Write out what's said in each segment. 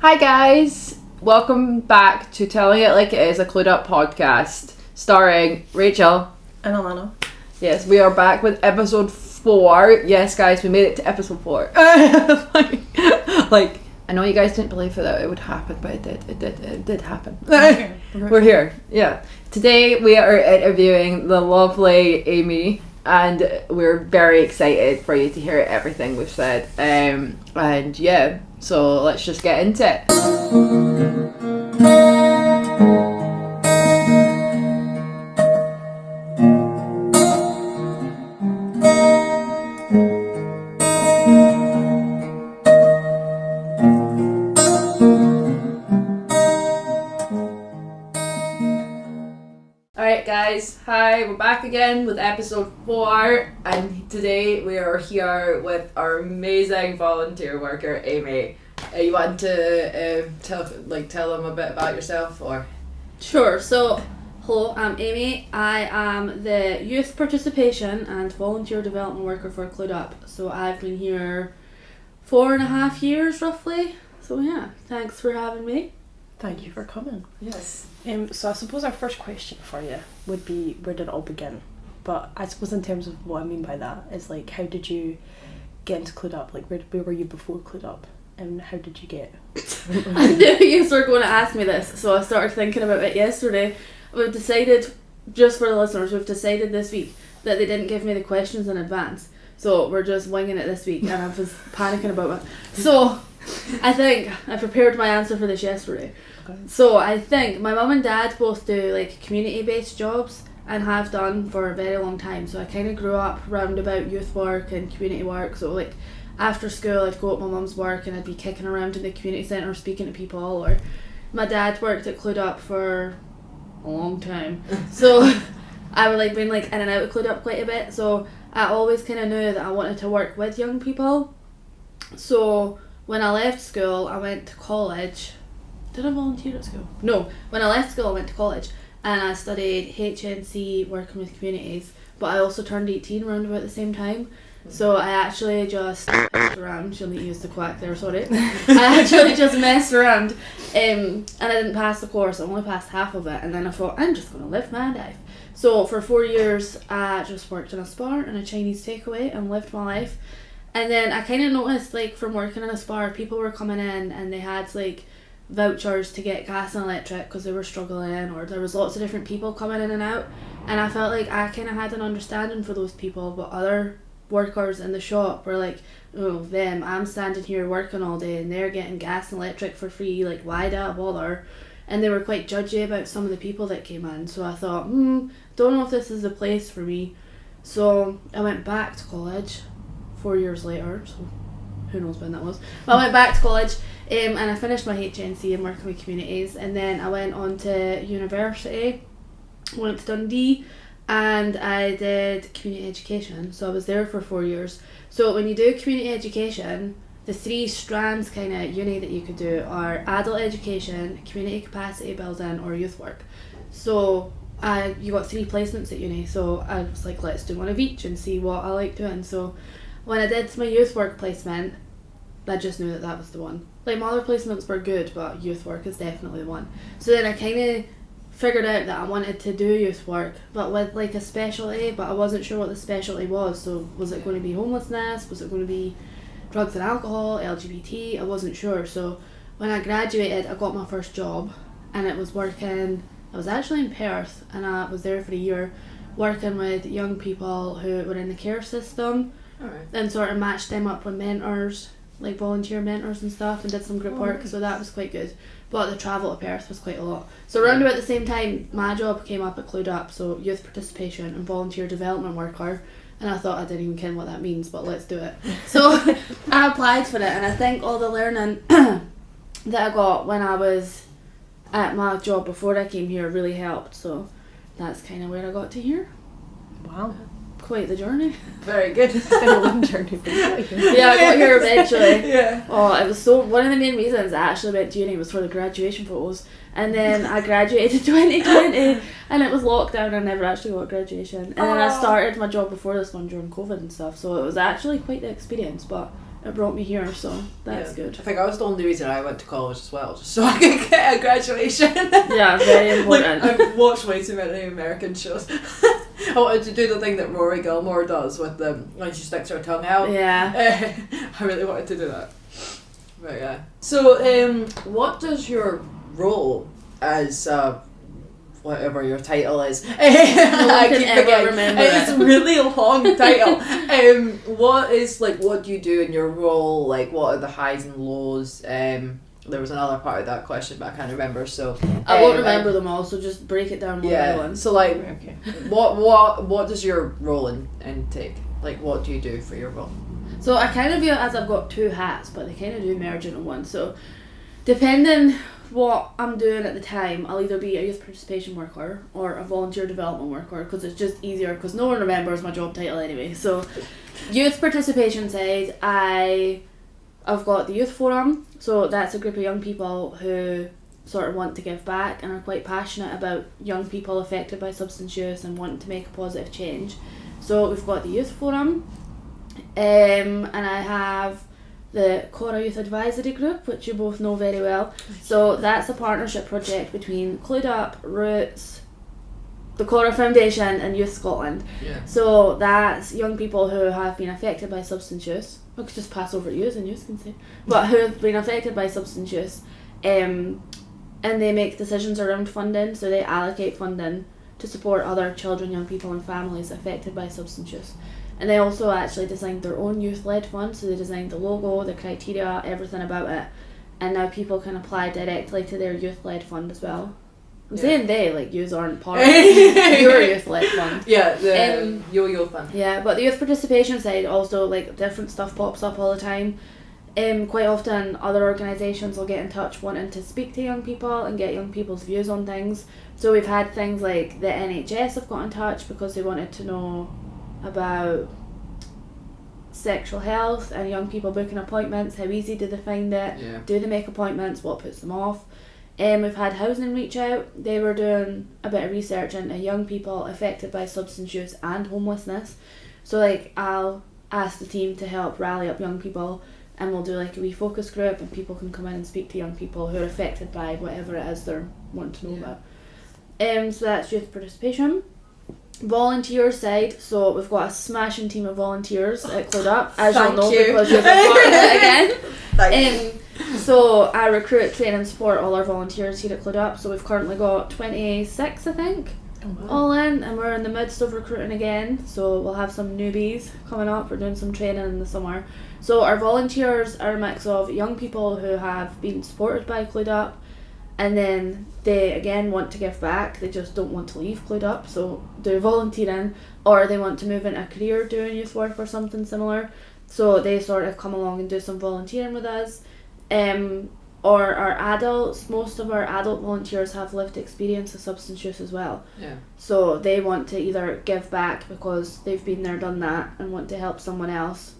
Hi guys, welcome back to Telling It Like It Is, a Clued Up podcast, starring Rachel and Alana. Yes, we are back with episode 4. Yes guys, we made it to episode 4. like, I know you guys didn't believe that it would happen, but it did happen. We're here, yeah. Today we are interviewing the lovely Amy, and we're very excited for you to hear everything we've said. And yeah, so let's just get into it. Alright guys, hi, we're back again with episode 4, and today we are here with our amazing volunteer worker, Amy. You want to tell them a bit about yourself, or? Sure, so hello, I'm Amy. I am the youth participation and volunteer development worker for Clued Up. So I've been here 4.5 years roughly. So yeah, thanks for having me. Thank you for coming. Yes. So I suppose our first question for you would be, where did it all begin? But I suppose in terms of what I mean by that is like, how did you get into Clued Up? Like, where were you before Clued Up? And how did you get? I knew you were going to ask me this, so I started thinking about it yesterday. We've decided, just for the listeners, we've decided this week that they didn't give me the questions in advance. So we're just winging it this week, and I was panicking about it. So I think I prepared my answer for this yesterday. Okay. So I think my mum and dad both do like community-based jobs and have done for a very long time. So I kind of grew up round about youth work and community work. So like after school I'd go to my mum's work and I'd be kicking around in the community centre speaking to people, or my dad worked at Clued Up for a long time. So I would like been like in and out of Clued Up quite a bit. So I always kind of knew that I wanted to work with young people. So when I left school, I went to college. Did I volunteer at school? No. When I left school, I went to college and I studied HNC, working with communities. But I also turned 18 around about the same time. So I actually just messed around. You'll need to use the quack there, sorry. I actually just messed around and I didn't pass the course. I only passed half of it. And then I thought, I'm just going to live my life. So for 4 years, I just worked in a spa and a Chinese takeaway and lived my life. And then I kind of noticed, like, from working in a spa, people were coming in and they had, like, vouchers to get gas and electric because they were struggling, or there was lots of different people coming in and out. And I felt like I kind of had an understanding for those people, but other workers in the shop were like, oh, them, I'm standing here working all day and they're getting gas and electric for free, like, why do I bother? And they were quite judgy about some of the people that came in. So I thought, don't know if this is the place for me. So I went back to college 4 years later, so who knows when that was. But I went back to college and I finished my HNC and working with communities, and then I went on to university, went to Dundee, and I did community education. So I was there for 4 years. So when you do community education, the 3 strands kind of uni that you could do are adult education, community capacity building, or youth work. So you got 3 placements at uni, so I was like, let's do one of each and see what I like doing. So when I did my youth work placement, I just knew that was the one. Like, my other placements were good, but youth work is definitely the one. So then I kind of figured out that I wanted to do youth work, but with like a specialty, but I wasn't sure what the specialty was. So was it going to be homelessness? Was it going to be drugs and alcohol, LGBT? I wasn't sure. So when I graduated, I got my first job, and it was working, I was actually in Perth, and I was there for a year working with young people who were in the care system. Alright. And sort of matched them up with mentors, like volunteer mentors and stuff, and did some group work, Nice. so that was quite good. But the travel to Perth was quite a lot. So around about the same time, my job came up at Clued Up, so youth participation and volunteer development worker, and I thought I didn't even ken what that means, but let's do it. So I applied for it, and I think all the learning that I got when I was at my job before I came here really helped, so that's kind of where I got to here. Wow. Quite the journey. Very good. It's been a long journey for you. Yeah, I got here eventually. Yeah. Oh, it was so, one of the main reasons I actually went to uni was for the graduation photos, and then I graduated 2020 and it was lockdown. I never actually got graduation, and then I started my job before this one during COVID and stuff, so it was actually quite the experience, but it brought me here, so that's good. I think that was the only reason I went to college as well, just so I could get a graduation. Yeah, very important. I've watched way too many American shows. I wanted to do the thing that Rory Gilmore does with when she sticks her tongue out. Yeah. I really wanted to do that. But yeah. So, what does your role as whatever your title is? I can keep ever forgetting. remember It's it. a really long title. What do you do in your role? Like, what are the highs and lows? There was another part of that question, but I can't remember. So I won't remember them all, so just break it down one by one. So like, Okay. what does your role intake? Like, what do you do for your role? So I kind of view it as I've got two hats, but they kind of do merge into one. So depending what I'm doing at the time, I'll either be a youth participation worker or a volunteer development worker, because it's just easier, because no one remembers my job title anyway. So youth participation side, I've got the youth forum, so that's a group of young people who sort of want to give back and are quite passionate about young people affected by substance use and want to make a positive change. So we've got the youth forum, and I have the Cora Youth Advisory Group, which you both know very well. So that's a partnership project between Clued Up, Roots, the Cora Foundation and Youth Scotland. Yeah. So that's young people who have been affected by substance use. I could just pass over to you and you can say. But who have been affected by substance use. And they make decisions around funding, so they allocate funding to support other children, young people and families affected by substance use. And they also actually designed their own youth-led fund, so they designed the logo, the criteria, everything about it. And now people can apply directly to their youth-led fund as well. I'm saying they, like, yous aren't part of your youth-led fund. Yeah, the yo-yo fund. Yeah, but the youth participation side also, like, different stuff pops up all the time. Quite often other organisations will get in touch wanting to speak to young people and get young people's views on things. So we've had things like the NHS have got in touch because they wanted to know about sexual health and young people booking appointments. How easy do they find it? Yeah. Do they make appointments? What puts them off? We've had housing reach out. They were doing a bit of research into young people affected by substance use and homelessness. So like I'll ask the team to help rally up young people, and we'll do like a wee focus group and people can come in and speak to young people who are affected by whatever it is they're wanting to know about. So that's youth participation. Volunteer side, so we've got a smashing team of volunteers at Clued Up, as you'll know because you've been part of it again. Thank you. So I recruit, train and support all our volunteers here at Clued Up, so we've currently got 26 I think all in, and we're in the midst of recruiting again, so we'll have some newbies coming up. We're doing some training in the summer. So our volunteers are a mix of young people who have been supported by Clued Up, and then they again want to give back, they just don't want to leave Clued Up, so do volunteering, or they want to move into a career doing youth work or something similar, so they sort of come along and do some volunteering with us. Or our adults, most of our adult volunteers have lived experience of substance use as well. Yeah. So they want to either give back because they've been there, done that, and want to help someone else,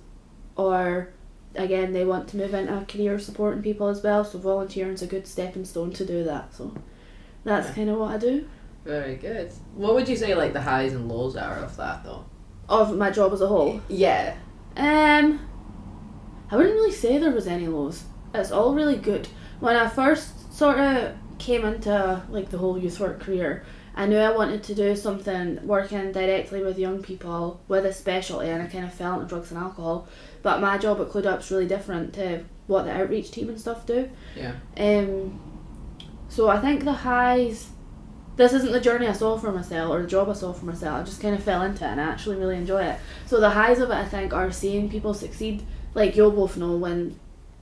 or again they want to move into a career supporting people as well, so volunteering is a good stepping stone to do that. So that's kind of what I do. Very good. What would you say like the highs and lows are of that though? Of my job as a whole. Yeah. I wouldn't really say there was any lows. It's all really good. When I first sort of came into like the whole youth work career, I knew I wanted to do something working directly with young people with a specialty, and I kind of fell into drugs and alcohol. But my job at Clued Up is really different to what the outreach team and stuff do. Yeah. So I think the highs, this isn't the journey I saw for myself or the job I saw for myself. I just kind of fell into it and I actually really enjoy it. So the highs of it I think are seeing people succeed. Like you'll both know, when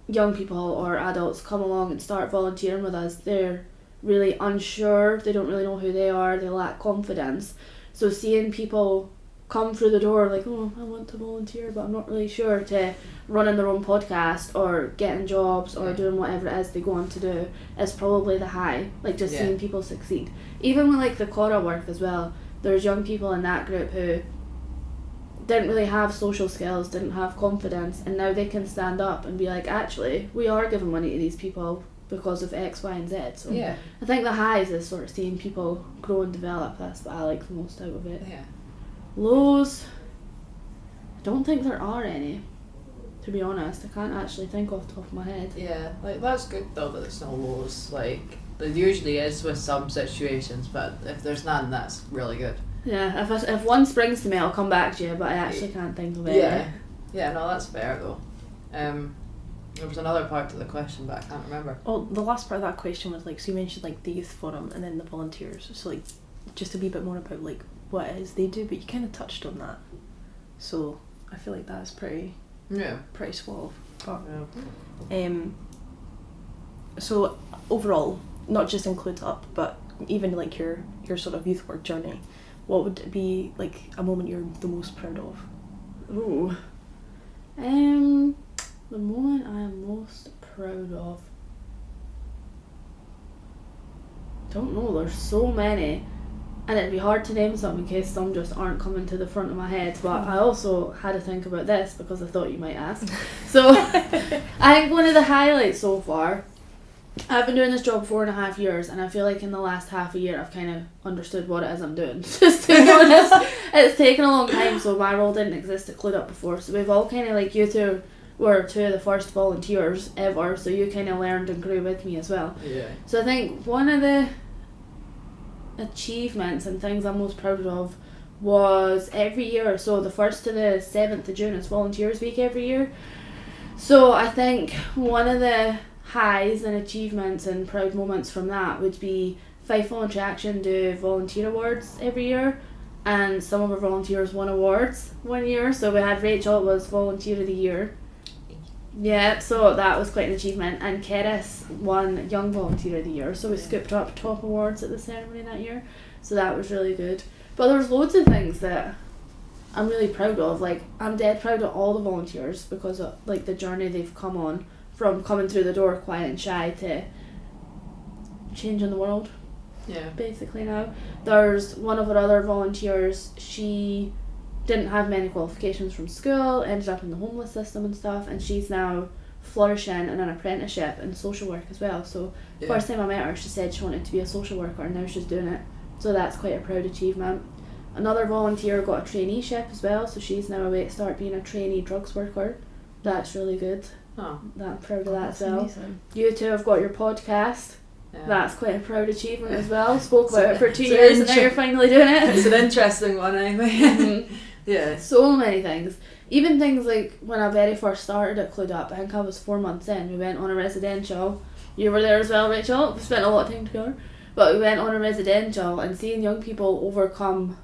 young people or adults come along and start volunteering with us, they're really unsure, they don't really know who they are, they lack confidence. So seeing people come through the door like, oh, I want to volunteer but I'm not really sure, to running their own podcast or getting jobs or doing whatever it is they go on to do is probably the high. Like just seeing people succeed. Even with like the Cora work as well, there's young people in that group who didn't really have social skills, didn't have confidence, and now they can stand up and be like, actually, we are giving money to these people because of X, Y and Z. So Yeah. I think the highs is sort of seeing people grow and develop. That's what I like the most out of it. Yeah. Lows, I don't think there are any, to be honest. I can't actually think off the top of my head. Yeah, like that's good though that there's no lows. Like there usually is with some situations, but if there's none, that's really good. Yeah, if one springs to me, I'll come back to you, but I actually can't think of it. Yeah, no, that's fair though. There was another part to the question, but I can't remember. Oh, the last part of that question was like, so you mentioned like the youth forum and then the volunteers. So like, just a wee bit more about like what it is they do, but you kind of touched on that. So I feel like that's pretty suave. But so overall, not just in Clued Up, but even like your sort of youth work journey, what would it be like a moment you're the most proud of? Ooh. The moment I am most proud of. Don't know, there's so many. And it'd be hard to name some in case some just aren't coming to the front of my head. But I also had to think about this because I thought you might ask. So I think one of the highlights so far, I've been doing this job 4.5 years, and I feel like in the last half a year I've kind of understood what it is I'm doing. Just to be honest, it's taken a long time, so my role didn't exist at Clued Up before. So we've all kind of like, you two were two of the first volunteers ever, so you kind of learned and grew with me as well. Yeah. So I think one of the achievements and things I'm most proud of was every year, so the 1st to the 7th of June is Volunteers Week every year. So I think one of the highs and achievements and proud moments from that would be Fife Voluntary Action do volunteer awards every year, and some of our volunteers won awards one year. So we had Rachel was Volunteer of the Year. Yeah, so that was quite an achievement, and Keris won Young Volunteer of the Year, so we scooped up top awards at the ceremony that year, so that was really good. But there's loads of things that I'm really proud of. Like, I'm dead proud of all the volunteers because of like the journey they've come on, from coming through the door quiet and shy to changing the world. Yeah. Basically now. There's one of our other volunteers, she didn't have many qualifications from school, ended up in the homeless system and stuff, and she's now flourishing in an apprenticeship in social work as well. So first time I met her, she said she wanted to be a social worker, and now she's doing it. So that's quite a proud achievement. Another volunteer got a traineeship as well, so she's now away to start being a trainee drugs worker. That's really good. Oh. I'm proud of that as well. Amazing. You two have got your podcast. Yeah. That's quite a proud achievement as well. Spoke So- about it for 2 so years and now you're finally doing it. It's an interesting one, anyway. Yeah. So many things. Even things like when I very first started at Clued Up, I think I was 4 months in, we went on a residential. You were there as well, Rachel. We spent a lot of time together. But we went on a residential, and seeing young people overcome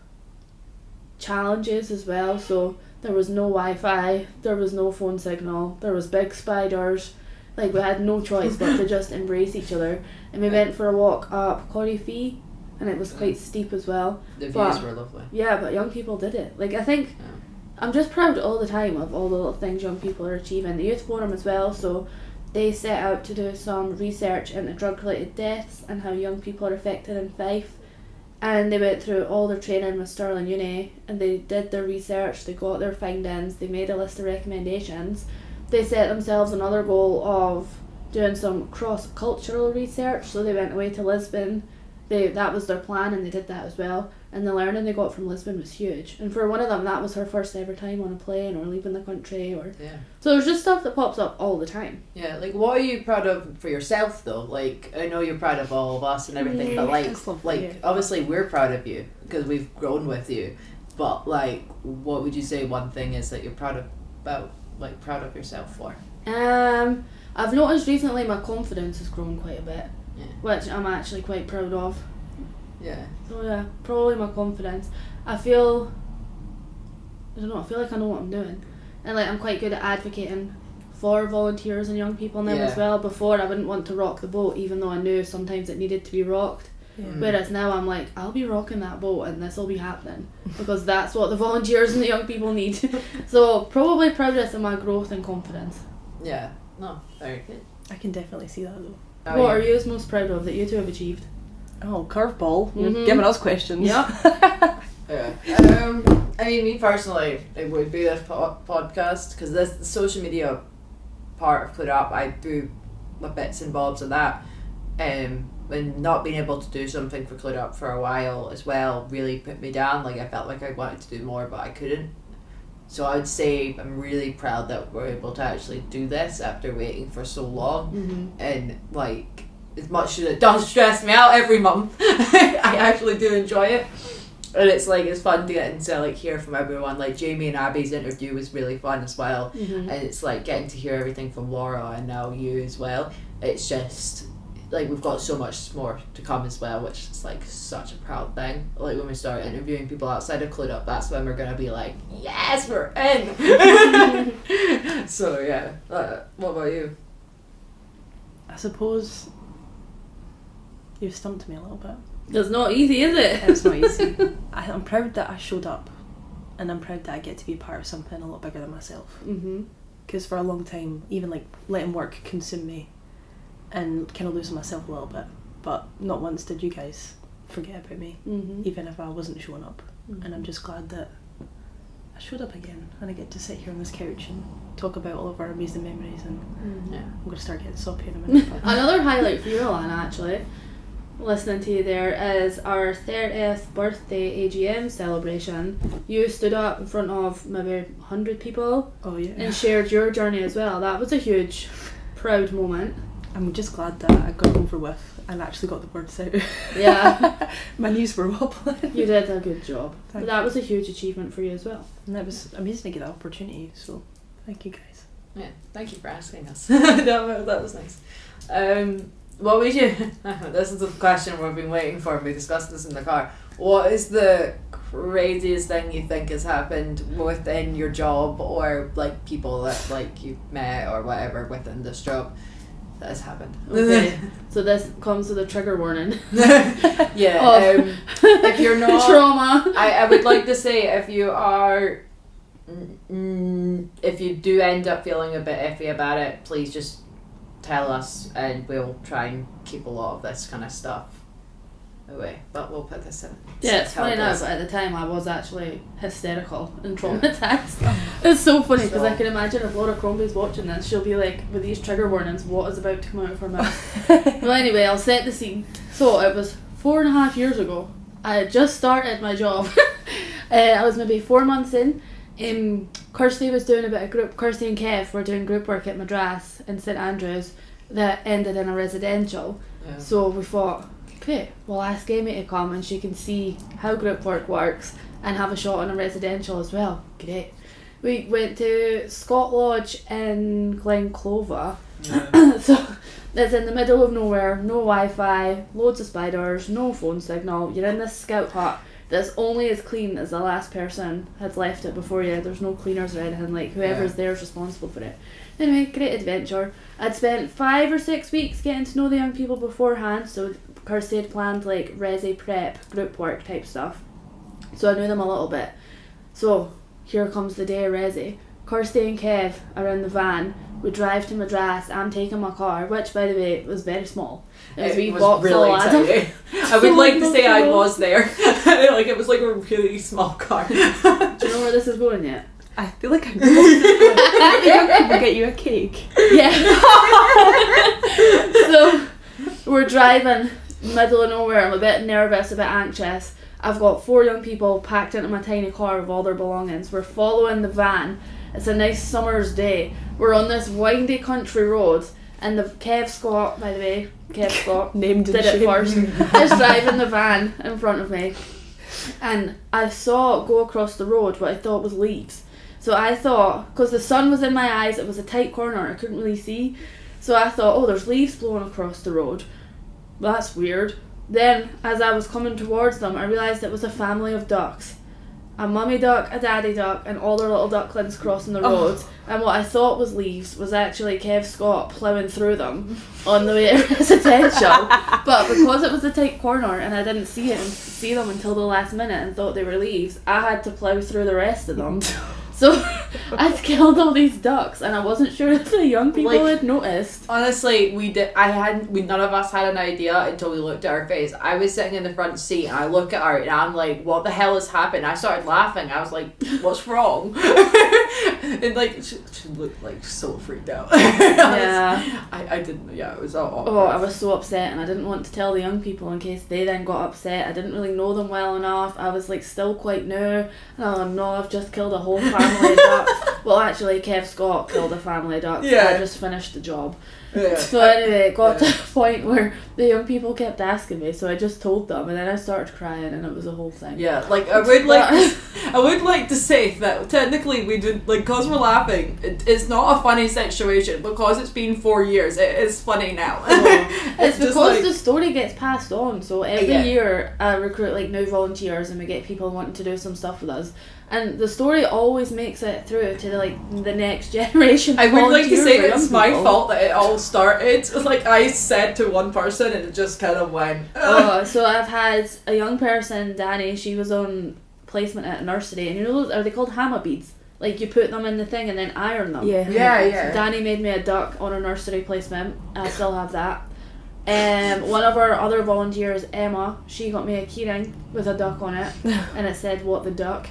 challenges as well. So there was no Wi-Fi, there was no phone signal, there was big spiders. Like, we had no choice but to just embrace each other. And we went for a walk up Corrie Fee, and it was quite steep as well. The views But- were lovely. Yeah, but young people did it. Like, I think Yeah. I'm just proud all the time of all the little things young people are achieving. The Youth Forum as well, so they set out to do some research into drug-related deaths and how young people are affected in Fife. And they went through all their training with Stirling Uni, and they did their research, they got their findings, they made a list of recommendations. They set themselves another goal of doing some cross-cultural research, so they went away to Lisbon. That was their plan, and they did that as well. And the learning they got from Lisbon was huge. And for one of them, that was her first ever time on a plane or leaving the country. Yeah. So there's just stuff that pops up all the time. Yeah, like what are you proud of for yourself though? Like I know you're proud of all of us and everything, but like That's lovely, yeah. obviously we're proud of you because we've grown with you. But like, what would you say one thing is that you're proud of yourself for? I've noticed recently my confidence has grown quite a bit, Yeah. which I'm actually quite proud of. Yeah. So yeah, probably my confidence. I feel like I know what I'm doing, and like I'm quite good at advocating for volunteers and young people now Yeah. as well. Before, I wouldn't want to rock the boat, even though I knew sometimes it needed to be rocked. Yeah. Whereas now I'm like, I'll be rocking that boat and this will be happening because that's what the volunteers and the young people need. So probably proudest of my growth and confidence. Yeah. No, very good. I can definitely see that though. Oh, What are you most proud of that you two have achieved? Oh, curveball. You're Mhm. giving us questions. Yeah. I mean, me personally, it would be this podcast because this the social media part of Clued Up, I do my bits and bobs of that, and not being able to do something for Clued Up for a while as well really put me down. Like I felt like I wanted to do more, but I couldn't. So I would say I'm really proud that we're able to actually do this after waiting for so long. And like, as much as it does stress me out every month, I actually do enjoy it. And it's like, it's fun to get into like hear from everyone. Like Jamie and Abby's interview was really fun as well. And it's like getting to hear everything from Laura and now you as well. It's just like we've got so much more to come as well, which is like such a proud thing. Like when we start interviewing people outside of Clued Up, that's when we're gonna be like, yes, we're in. So yeah, what about you? I suppose you've stumped me a little bit. It's not easy, is it? It's not easy. I'm proud that I showed up, and I'm proud that I get to be part of something a lot bigger than myself. Because for a long time, even like letting work consume me and kind of losing myself a little bit, but not once did you guys forget about me, even if I wasn't showing up. And I'm just glad that I showed up again, and I get to sit here on this couch and talk about all of our amazing memories. And I'm going to start getting soppy in a minute. Another highlight for you, Alana, actually, listening to you there, is our 30th birthday AGM celebration. You stood up in front of maybe 100 people and shared your journey as well. That was a huge, proud moment. I'm just glad that I got over with and actually got the words out. Yeah. My knees were wobbling. You did a good job. Thank That was a huge achievement for you as well. And it was amazing to get that opportunity, so thank you guys. Yeah, thank you for asking us. that was nice. What would you... This is the question we've been waiting for. We discussed this in the car. What is the craziest thing you think has happened within your job, or like people that like you've met or whatever within this job that has happened? Okay, so this comes with a trigger warning. Yeah. If you're not... Trauma. I would like to say if you are... if you do end up feeling a bit iffy about it, please just tell us and we'll try and keep a lot of this kind of stuff away, but we'll put this in. Yeah, it's funny now, but at the time I was actually hysterical and traumatized. It's so funny because I can imagine if Laura Crombie's watching this, she'll be like, with these trigger warnings, what is about to come out of her mouth? Well, anyway, I'll set the scene. So it was 4.5 years ago. I had just started my job. I was maybe 4 months in. Kirsty was doing a bit of group. Kirsty and Kev were doing group work at Madras in St Andrews that ended in a residential. Yeah. So we thought, okay, we'll ask Amy to come and she can see how group work works and have a shot on a residential as well. Great. We went to Scott Lodge in Glenclover. Yeah. So it's in the middle of nowhere, no Wi-Fi, loads of spiders, no phone signal. You're in this scout hut that's only as clean as the last person had left it before you. There's no cleaners or anything. Like whoever's there is responsible for it. Anyway, great adventure. I'd spent 5 or 6 weeks getting to know the young people beforehand, so Kirsty had planned like resi prep, group work type stuff. So I knew them a little bit. So here comes the day of resi. Kirsty and Kev are in the van. We drive to Madras. I'm taking my car, which by the way was very small. It was really exciting. I would like to say I was there. Like it was like a really small car. Do you know where this is going yet? I feel like I know. Did the young people get you a cake? Yeah. So we're driving middle of nowhere. I'm a bit nervous, a bit anxious. I've got 4 young people packed into my tiny car with all their belongings. We're following the van. It's a nice summer's day. We're on this windy country road, and the Kev Scott, by the way, Kev Scott named did it first, is driving the van in front of me, and I saw it go across the road what I thought was leaves. So I thought, because the sun was in my eyes, it was a tight corner, I couldn't really see. So I thought, oh, there's leaves blowing across the road. Well, that's weird. Then, as I was coming towards them, I realised it was a family of ducks. A mummy duck, a daddy duck, and all their little ducklings crossing the road. And what I thought was leaves was actually Kev Scott ploughing through them on the way to residential. But because it was a tight corner and I didn't see them until the last minute and thought they were leaves, I had to plough through the rest of them. So I'd killed all these ducks, and I wasn't sure if the young people had noticed. Honestly, none of us had an idea until we looked at her face. I was sitting in the front seat, and I look at her, and I'm like, "What the hell has happened?" I started laughing. I was like, "What's wrong?" And like she looked like so freaked out. Yeah. I didn't. Yeah, it was all awkward. Oh, I was so upset, and I didn't want to tell the young people in case they then got upset. I didn't really know them well enough. I was like still quite new. And I'm no, I've just killed a whole family of ducks. Well, actually, Kev Scott killed a family of ducks. Yeah. I just finished the job. Yeah. So anyway, it got to the point where the young people kept asking me, so I just told them, and then I started crying, and it was a whole thing. Yeah, like I would like to say that technically we did, like, cause we're laughing. It's not a funny situation because it's been 4 years. It is funny now. It's just because like, the story gets passed on. So every Yeah. year I recruit like new volunteers, and we get people wanting to do some stuff with us. And the story always makes it through to like the next generation. I would like to say volunteers or it's young my people. fault that it all started. It's like I said to one person and it just kind of went. Oh, so I've had a young person, Danny. She was on placement at a nursery, and you know, are they called hammer beads? Like you put them in the thing and then iron them. Yeah. Yeah. Danny made me a duck on a nursery placement. I still have that. One of our other volunteers, Emma, she got me a keyring with a duck on it, and it said "What the duck."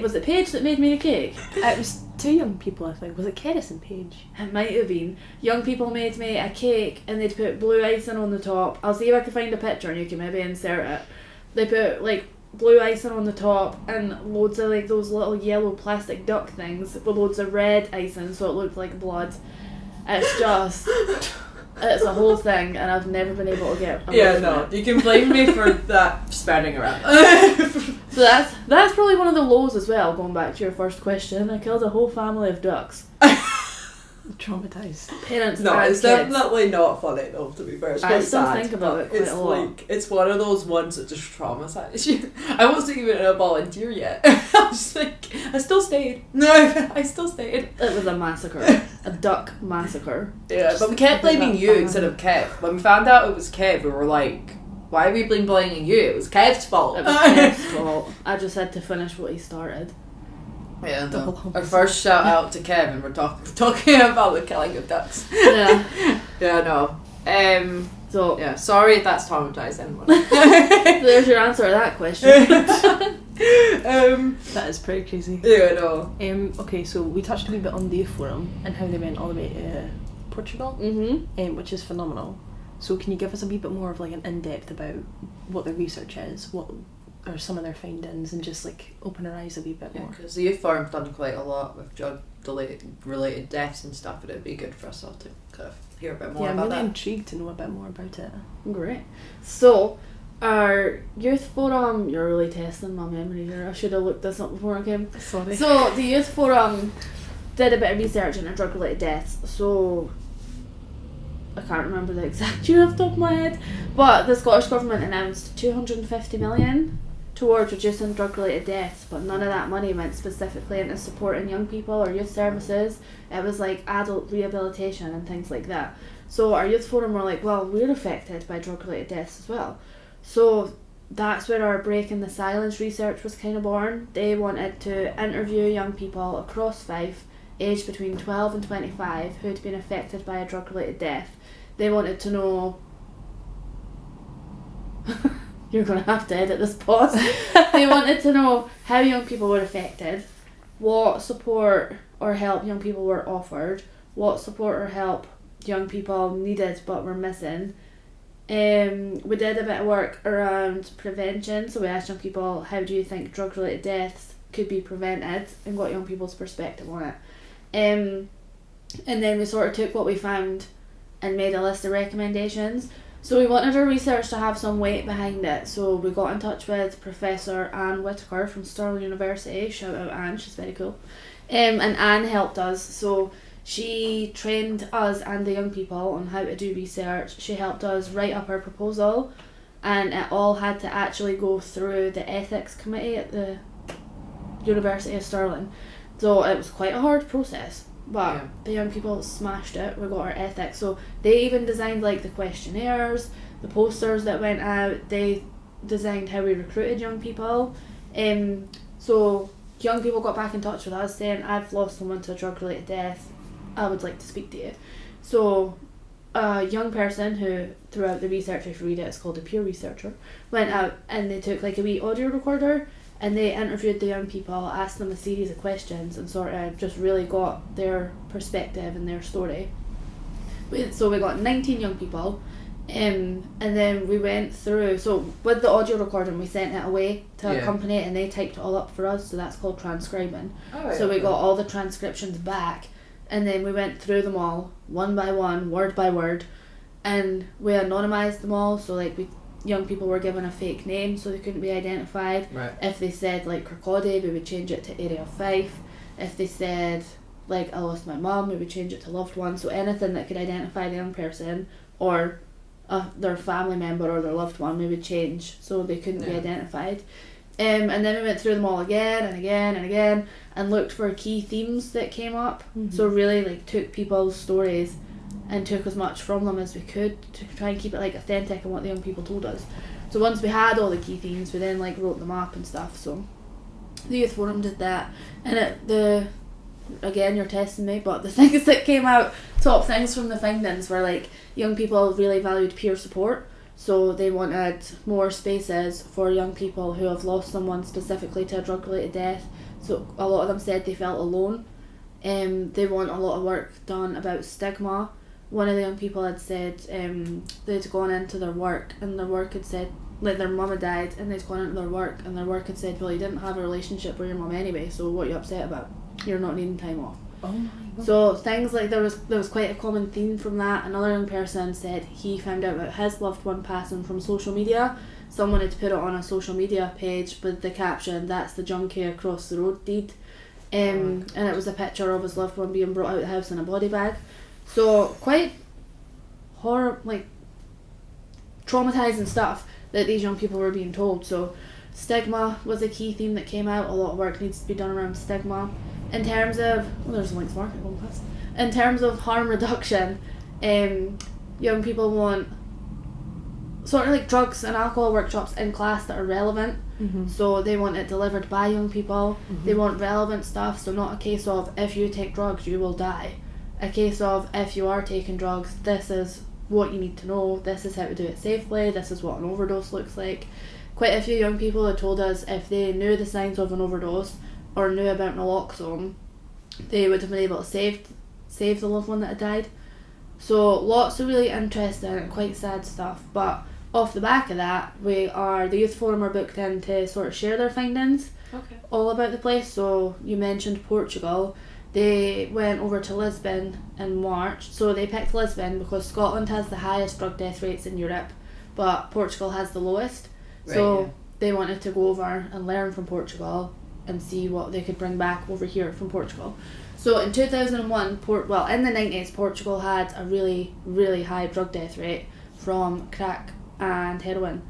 Was it Paige that made me a cake? It was 2 young people, I think. Was it Keris and Paige? It might have been. Young people made me a cake, and they'd put blue icing on the top. I'll see if I can find a picture, and you can maybe insert it. They put like blue icing on the top and loads of like those little yellow plastic duck things with loads of red icing, so it looked like blood. It's just, it's a whole thing, and I've never been able to get away Yeah, from no, it. you can blame me for that spreading around. So that's probably one of the lows as well. Going back to your first question, I killed a whole family of ducks. Traumatized. Parents No, and it's kids. definitely not funny though, to be fair. It's I quite still sad, think about but it quite it's a lot. like, it's one of those ones that just traumatizes you. I wasn't even a volunteer yet. I was like, I still stayed. No, I still stayed. It was a massacre, a duck massacre. Yeah, but we kept blaming you instead of Kev. When we found out it was Kev, we were like, why are we blaming you? It was Kev's fault. It was Kev's fault. I just had to finish what he started. Yeah, no. Double Our homicide. first shout out to Kevin. We're talking about the killing of ducks. Yeah. Yeah, no. So Yeah, sorry if that's traumatized anyone. there's your answer to that question. That is pretty crazy. Yeah, no. Okay, so we touched a wee bit on the youth forum and how they went all the way to Portugal, which is phenomenal. So can you give us a wee bit more of like an in-depth about what their research is, what are some of their findings, and just like open our eyes a wee bit more? Because the youth forum's done quite a lot with drug-related deaths and stuff, and it'd be good for us all to kind of hear a bit more Yeah, I'm about really that. intrigued to know a bit more about it. Great. So our youth forum, you're really testing my memory here. I should have looked this up before I came. Sorry. So the youth forum did a bit of research into drug-related deaths. So I can't remember the exact year off the top of my head, but the Scottish Government announced 250 million towards reducing drug-related deaths, but none of that money went specifically into supporting young people or youth services. It was like adult rehabilitation and things like that. So our youth forum were like, well, we're affected by drug-related deaths as well. So that's where our Breaking the Silence research was kind of born. They wanted to interview young people across Fife, aged between 12 and 25, who had been affected by a drug-related death. They wanted to know... You're going to have to edit this pause. They wanted to know how young people were affected, what support or help young people were offered, what support or help young people needed but were missing. We did a bit of work around prevention, so we asked young people, how do you think drug-related deaths could be prevented, and got young people's perspective on it. And then we sort of took what we found and made a list of recommendations. So we wanted our research to have some weight behind it, so we got in touch with Professor Anne Whitaker from Stirling University. Shout out Anne, she's very cool. And Anne helped us, so she trained us and the young people on how to do research. She helped us write up our proposal, and it all had to actually go through the ethics committee at the University of Stirling. So it was quite a hard process, but Yeah. the young people smashed it. We got our ethics, so they even designed like the questionnaires, the posters that went out. They designed how we recruited young people. So young people got back in touch with us saying, I've lost someone to a drug-related death, I would like to speak to you. So a young person who, throughout the research, if you read it, it's called a peer researcher, went out and they took like a wee audio recorder and they interviewed the young people, asked them a series of questions, and sort of just really got their perspective and their story. So we got 19 young people, and then we went through, so with the audio recording we sent it away to a company and they typed it all up for us, so that's called transcribing. So we got all the transcriptions back, and then we went through them all one by one, word by word, and we anonymised them all. So like young people were given a fake name so they couldn't be identified. If they said like Kirkcaldy, we would change it to Area of Fife. If they said like I lost my mum, we would change it to loved one. So anything that could identify the young person or their family member or their loved one, we would change so they couldn't be identified. And then we went through them all again and again and again and looked for key themes that came up. So really like took people's stories and took as much from them as we could to try and keep it like authentic and what the young people told us. So once we had all the key themes, we then like wrote them up and stuff. So the Youth Forum did that, and again, you're testing me, but the things that came out, top things from the findings were like young people really valued peer support, so they wanted more spaces for young people who have lost someone specifically to a drug related death. So a lot of them said they felt alone. They want a lot of work done about stigma. One of the young people had said they'd gone into their work and their work had said, like their mum had died and they'd gone into their work and their work had said, well, you didn't have a relationship with your mum anyway, so what are you upset about? You're not needing time off. Oh my God. So things like there was quite a common theme from that. Another young person said he found out about his loved one passing from social media. Someone had put it on a social media page with the caption, "That's the junkie across the road deed," and it was a picture of his loved one being brought out of the house in a body bag. So quite traumatizing stuff that these young people were being told. So stigma was a key theme that came out. A lot of work needs to be done around stigma. In terms of, there's a Links Market going past. In terms of harm reduction, young people want sort of like drugs and alcohol workshops in class that are relevant. So they want it delivered by young people. They want relevant stuff, so not a case of if you take drugs you will die. A case of if you are taking drugs, this is what you need to know, this is how to do it safely, this is what an overdose looks like. Quite a few young people had told us if they knew the signs of an overdose or knew about naloxone, they would have been able to save the loved one that had died. So lots of really interesting and quite sad stuff. But off the back of that, the Youth Forum are booked in to sort of share their findings all about the place. So you mentioned Portugal. They went over to Lisbon in March. So they picked Lisbon because Scotland has the highest drug death rates in Europe, but Portugal has the lowest. They wanted to go over and learn from Portugal and see what they could bring back over here from Portugal. So in 2001, in the 90s, Portugal had a really, really high drug death rate from crack and heroin.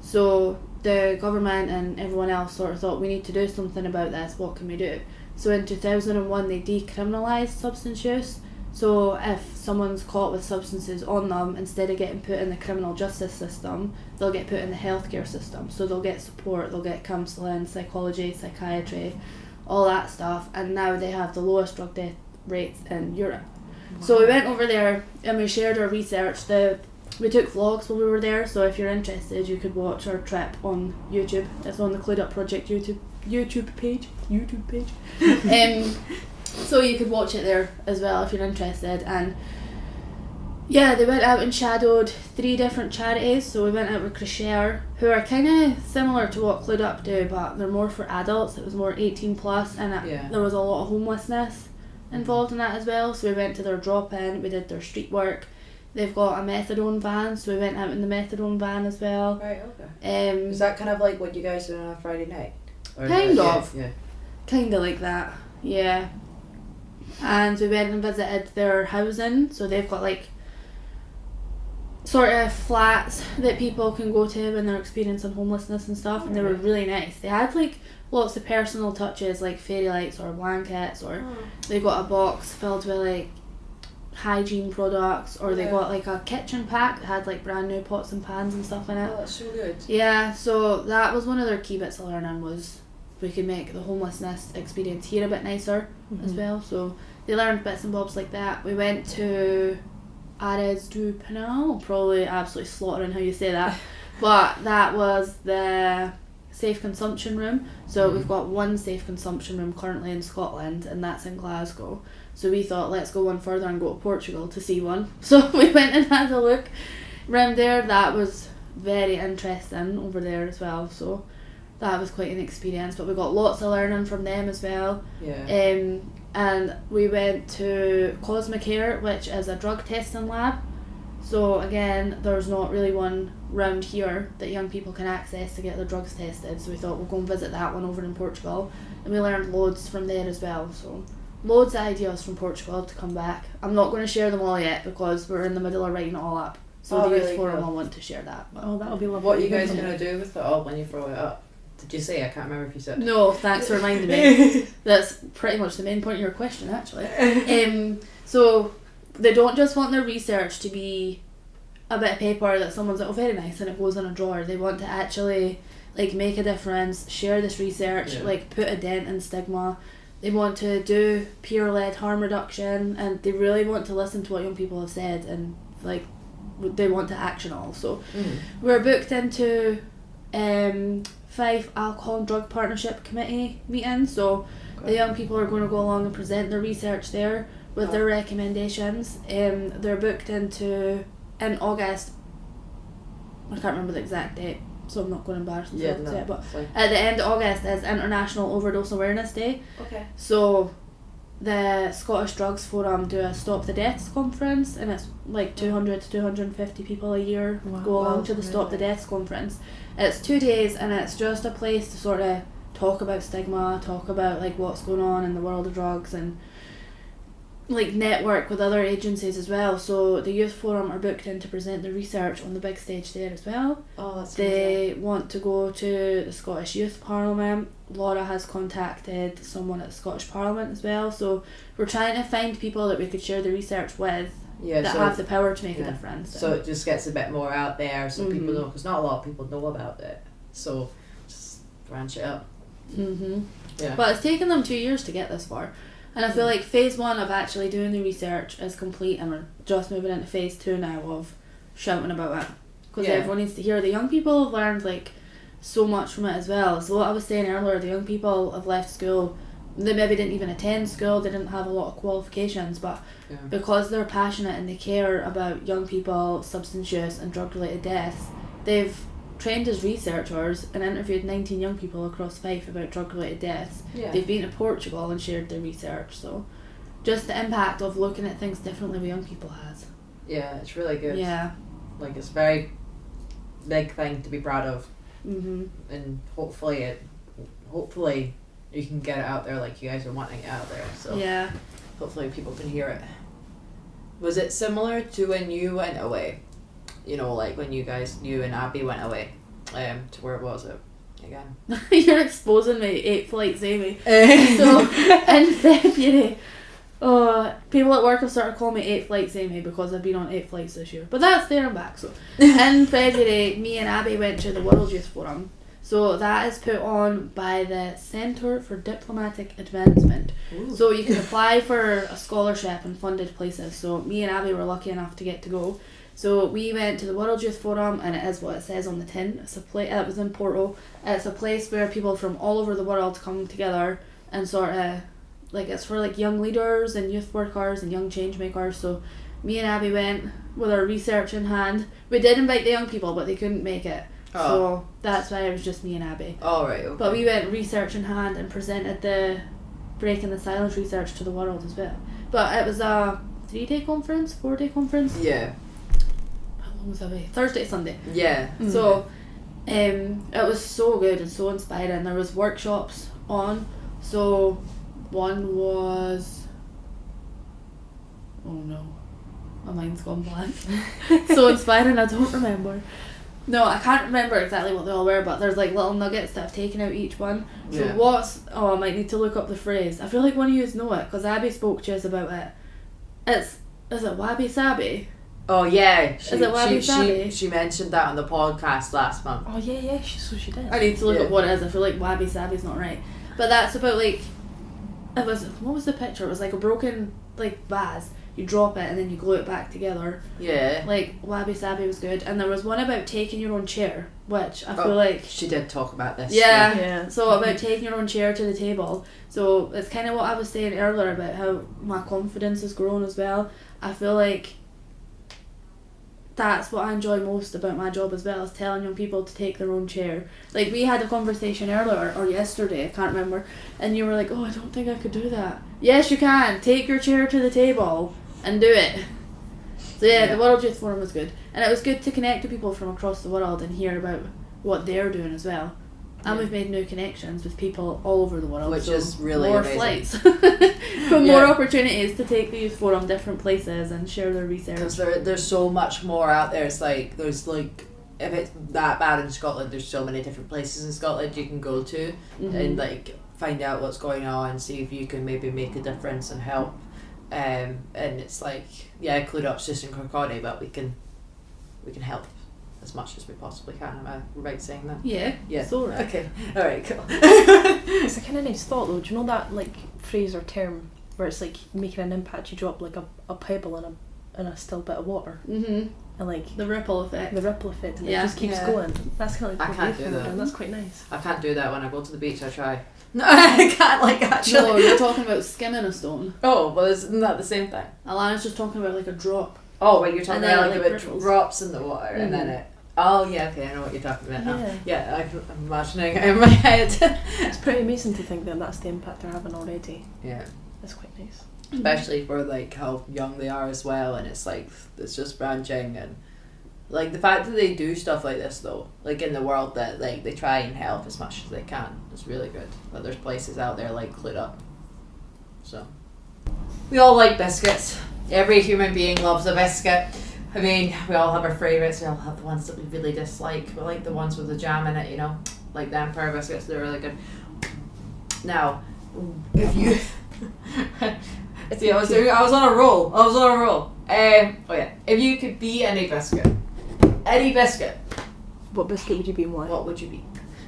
So the government and everyone else sort of thought, we need to do something about this, what can we do? So in 2001 they decriminalised substance use. So if someone's caught with substances on them, instead of getting put in the criminal justice system, they'll get put in the healthcare system. So they'll get support, they'll get counselling, psychology, psychiatry, all that stuff. And now they have the lowest drug death rates in Europe. Wow. So we went over there and we shared our research. We took vlogs while we were there, so if you're interested you could watch our trip on YouTube. It's on the Clued Up Project YouTube page. So you could watch it there as well if you're interested. And yeah, they went out and shadowed 3 different charities. So we went out with Crashare, who are kind of similar to what Clued Up do, but they're more for adults. It was more 18 plus, and there was a lot of homelessness involved in that as well. So we went to their drop-in, we did their street work. They've got a methadone van, so we went out in the methadone van as well. Right, okay. Is that kind of like what you guys do on a Friday night? Kind of. Yeah. Kind of like that, yeah. And we went and visited their housing, so they've got like sort of flats that people can go to when they're experiencing homelessness and stuff, and they were really nice. They had like lots of personal touches like fairy lights or blankets, or they got a box filled with like hygiene products, or they got like a kitchen pack that had like brand new pots and pans and stuff in it. Oh, that's so good. Yeah, so that was one of their key bits of learning, was we could make the homelessness experience here a bit nicer as well. So they learned bits and bobs like that. We went to Ares du Pinal, probably absolutely slaughtering how you say that, but that was the safe consumption room. So we've got one safe consumption room currently in Scotland, and that's in Glasgow. So we thought, let's go one further and go to Portugal to see one. So we went and had a look around there. That was very interesting over there as well. So that was quite an experience. But we got lots of learning from them as well. Yeah. And we went to Cosmicare, which is a drug testing lab. So again, there's not really one round here that young people can access to get their drugs tested. So we thought we'll go and visit that one over in Portugal. And we learned loads from there as well. So loads of ideas from Portugal to come back. I'm not going to share them all yet because we're in the middle of writing it all up. So the youth forum will want to share that. But Oh, that'll be lovely. What are you guys going to do with it all when you throw it up? Did you say? I can't remember if you said. no, thanks for reminding me. That's pretty much the main point of your question, actually. So they don't just want their research to be a bit of paper that someone's like, oh, very nice, and it goes in a drawer. They want to actually like make a difference, share this research, like put a dent in stigma. They want to do peer-led harm reduction, and they really want to listen to what young people have said, and like they want to action all. So we're booked into 5 alcohol and drug partnership committee meetings. So the young people are going to go along and present their research there with their recommendations. They're booked into in August. I can't remember the exact date, so I'm not going to embarrass myself to say it, but at the end of August is International Overdose Awareness Day. Okay. So the Scottish Drugs Forum do a Stop the Deaths conference, and it's like 200 to 250 people a year go along to the Stop the Deaths conference. It's 2 days, and it's just a place to sort of talk about stigma, talk about like what's going on in the world of drugs, and like network with other agencies as well. So the Youth Forum are booked in to present the research on the big stage there as well. Oh, that's They want to go to the Scottish Youth Parliament. Laura has contacted someone at the Scottish Parliament as well. So we're trying to find people that we could share the research with that have the power to make a difference. So it just gets a bit more out there, so people know, because not a lot of people know about it. So just branch it up. Yeah. But it's taken them 2 years to get this far. And I feel like phase 1 of actually doing the research is complete, and we're just moving into phase 2 now of shouting about it. Because everyone needs to hear. The young people have learned like so much from it as well. So what I was saying earlier, the young people have left school, they maybe didn't even attend school, they didn't have a lot of qualifications, but because they're passionate and they care about young people, substance use and drug related deaths, they've trained as researchers and interviewed 19 young people across Fife about drug related deaths. They've been to Portugal and shared their research. So just the impact of looking at things differently with young people has. Yeah, it's really good. Yeah. Like, it's a very big thing to be proud of. And hopefully you can get it out there like you guys are wanting it out there. So yeah, hopefully people can hear it. Was it similar to when you went away? You know, like when you and Abby went away, to where was it again? You're exposing me. 8 Flights Amy. So in February, people at work have started calling me 8 Flights Amy because I've been on 8 flights this year. But that's there and back. So in February, me and Abby went to the World Youth Forum. So that is put on by the Centre for Diplomatic Advancement. Ooh. So you can apply for a scholarship in funded places. So me and Abby were lucky enough to get to go. So we went to the World Youth Forum, and it is what it says on the tin. It's a place. It was in Porto. It's a place where people from all over the world come together and sort of like, it's for like young leaders and youth workers and young change makers. So me and Abby went with our research in hand. We did invite the young people, but they couldn't make it. Oh. So that's why it was just me and Abby. Oh, right, okay. But we went research in hand and presented the Breaking the Silence research to the world as well. But it was a 3-day conference, 4-day conference. Yeah. How long was that? Thursday, Sunday. Yeah. So it was so good and so inspiring. There was workshops on. So one was, oh no, my mind's gone blank. So inspiring, I don't remember. No, I can't remember exactly what they all were, but there's like little nuggets that I've taken out each one. So I might need to look up the phrase. I feel like one of you know it, because Abby spoke to us about it. Is it Wabi Sabi? Oh yeah. Is it Wabi Sabi? She mentioned that on the podcast last month. Oh yeah, she did. I need to look up what it is. I feel like Wabi Sabi's not right. But that's about like, what was the picture? It was like a broken like vase, you drop it and then you glue it back together. Yeah. Like Wabi Sabi was good, and there was one about taking your own chair, which I feel like she did talk about this. yeah. Yeah. So about taking your own chair to the table. So it's kind of what I was saying earlier about how my confidence has grown as well. I feel like that's what I enjoy most about my job as well, is telling young people to take their own chair. Like we had a conversation earlier or yesterday, I can't remember, and you were like, oh, I don't think I could do that. Yes, you can. Take your chair to the table and do it. So yeah, the World Youth Forum was good, and it was good to connect to people from across the world and hear about what they're doing as well. And we've made new connections with people all over the world, which so is really more amazing. flights, for more opportunities to take the Youth Forum different places and share their research. Because there's so much more out there. It's like there's like, if it's that bad in Scotland, there's so many different places in Scotland you can go to and like find out what's going on, see if you can maybe make a difference and help. And it's like, yeah, Clued Up's just in Kirkcaldy, but we can help as much as we possibly can. Am I right saying that? Yeah. So right. Okay. All right. Cool. It's a kind of nice thought though. Do you know that like phrase or term where it's like making an impact? You drop like a pebble in a still bit of water, Mhm. and like The ripple effect. the ripple effect, and it Yeah. just keeps Yeah. going. That's kind of like I what can't you've do been that. doing. That's quite nice. I can't do that when I go to the beach. I try. No, I can't. Like actually. No, you're talking about skimming a stone. Oh, well, isn't that the same thing? Alana's just talking about like a drop. Oh, well, you're talking And then about it, like like, if it ripples. drops in the water and then it. Oh yeah, okay, I know what you're talking about now. Yeah. I'm imagining it in my head. It's pretty amazing to think that that's the impact they're having already. Yeah, That's quite nice. especially for like how young they are as well, and it's like it's just branching and like the fact that they do stuff like this though, like in the world that like they try and help as much as they can. It's really good. But there's places out there like Clued Up. So we all like biscuits. Every human being loves a biscuit. I mean, we all have our favourites, we all have the ones that we really dislike. We like the ones with the jam in it, you know, like the Empire biscuits, they're really good. Now, if you... See, I was on a roll. Oh yeah, if you could be any biscuit, What biscuit would you be and why? what would you be?